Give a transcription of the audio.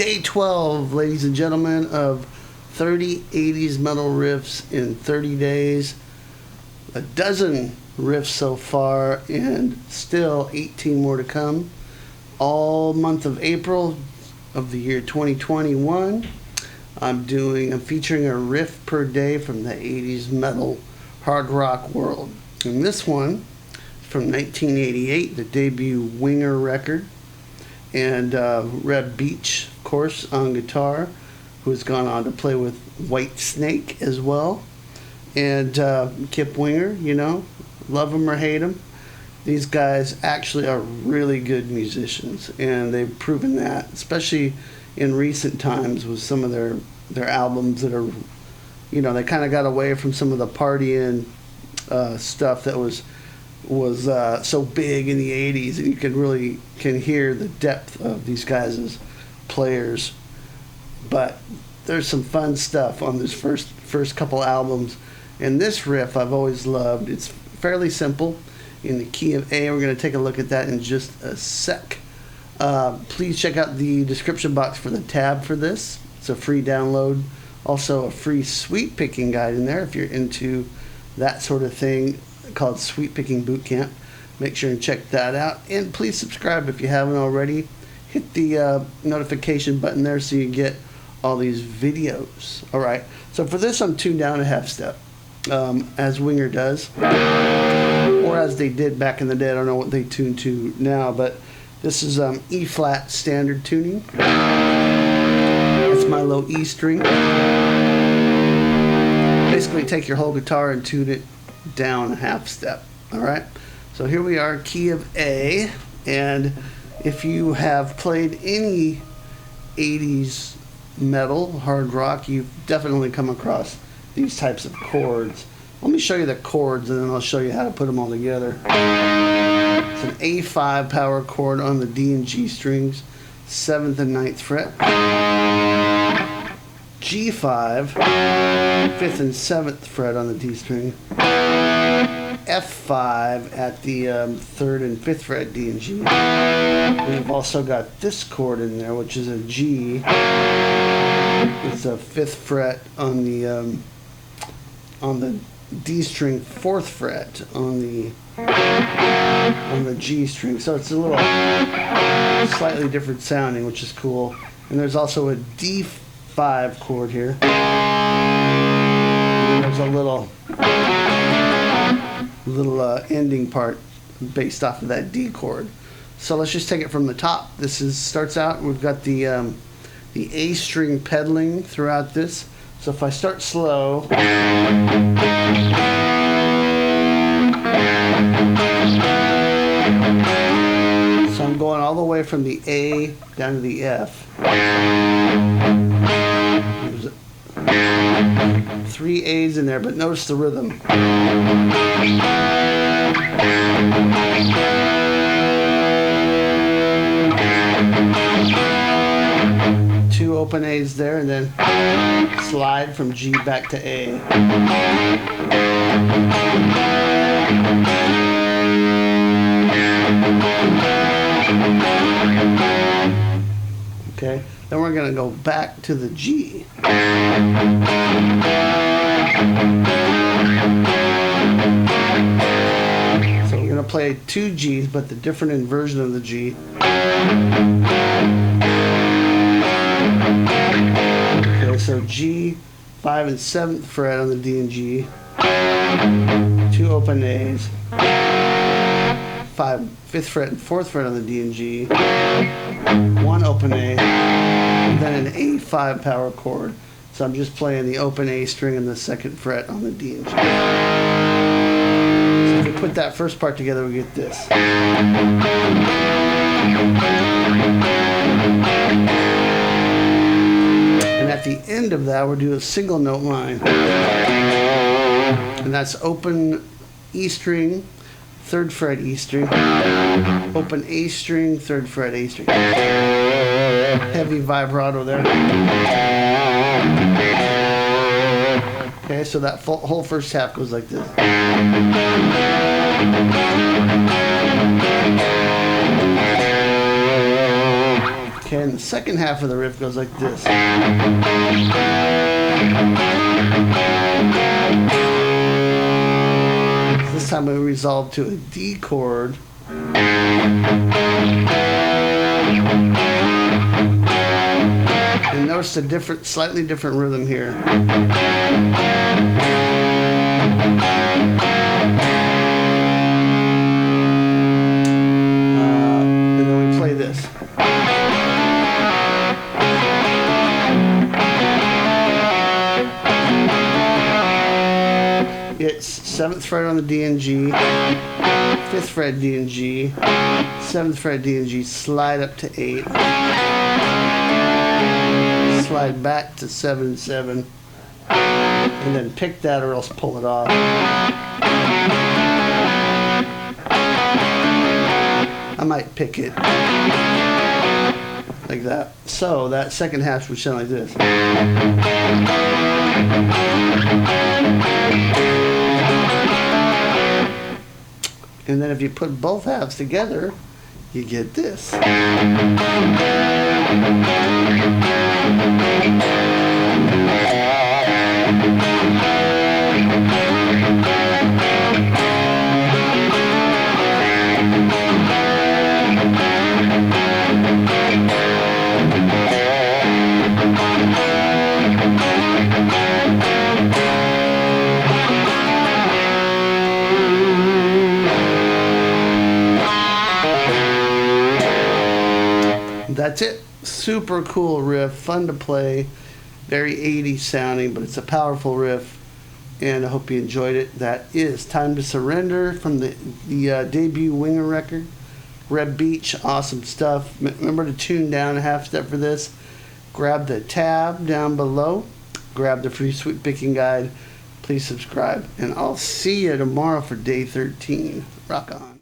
Day 12, ladies and gentlemen, of 30 80s metal riffs in 30 days. A dozen riffs so far, and still 18 more to come. All month of April of the year 2021. I'm featuring a riff per day from the 80s metal hard rock world. And this one is from 1988, the debut Winger record. And Reb Beach, of course, on guitar, who's gone on to play with Whitesnake as well. And Kip Winger, you know, love him or hate him. These guys actually are really good musicians, and they've proven that, especially in recent times with some of their albums that are, you know, they kind of got away from some of the partying stuff that was so big in the 80s, and you can hear the depth of these guys as players. But there's some fun stuff on this first couple albums, and this riff I've always loved. It's fairly simple in the key of A. We're going to take a look at that in just a sec. Please check out the description box for the tab for this. It's a free download. Also a free sweet picking guide in there if you're into that sort of thing, called Sweet Picking Boot Camp. Make sure and check that out. And please subscribe if you haven't already. Hit the notification button there so you get all these videos. All right. So for this, I'm tuned down a half step, as Winger does, or as they did back in the day. I don't know what they tune to now, but this is E flat standard tuning. That's my low E string. Basically, take your whole guitar and tune it down a half step. All right. So here we are, key of A, and if you have played any 80s metal, hard rock, you've definitely come across these types of chords. Let me show you the chords, and then I'll show you how to put them all together. It's an A5 power chord on the D and G strings, 7th and 9th fret. G5, 5th and 7th fret on the D string. F5 at the 3rd and 5th fret D and G. We've also got this chord in there, which is a G. It's a 5th fret on the D string, 4th fret on the G string. So it's a little slightly different sounding, which is cool. And there's also a D5 chord here. And there's a little ending part based off of that D chord. So let's just take it from the top. Starts out, we've got the A string pedaling throughout this. So if I start slow, so I'm going all the way from the A down to the F. There's 3 A's in there, but notice the rhythm. 2 open A's there, and then slide from G back to A. Okay, then we're going to go back to the G. So we're going to play 2 G's, but the different inversion of the G. Okay, so G, 5 and 7th fret on the D and G. 2 open A's. 5th fret and 4th fret on the D and G. 1 open A. And then an A5 power chord. So I'm just playing the open A string and the 2nd fret on the D and G. So if we put that first part together, we get this. And at the end of that, we'll do a single note line. And that's open E string, 3rd fret E string, open A string, 3rd fret A string. Heavy vibrato there. Okay, so that whole first half goes like this. Okay, and And the second half of the riff goes like this. This time we resolve to a D chord. And notice the slightly different rhythm here. And then we play this. It's 7th fret on the D and G, 5th fret D and G, 7th fret D and G, slide up to 8, slide back to 7 and 7, and then pick that or else pull it off. I might pick it like that. So that second half would sound like this. And then if you put both halves together, you get this. That's it. Super cool riff, fun to play, very 80s sounding, but it's a powerful riff, and I hope you enjoyed it. That is Time to Surrender from the debut Winger record. Reb Beach, awesome stuff. Remember to tune down a half step for this. Grab the tab down below. Grab the free sweep picking guide. Please subscribe, and I'll see you tomorrow for day 13. Rock on.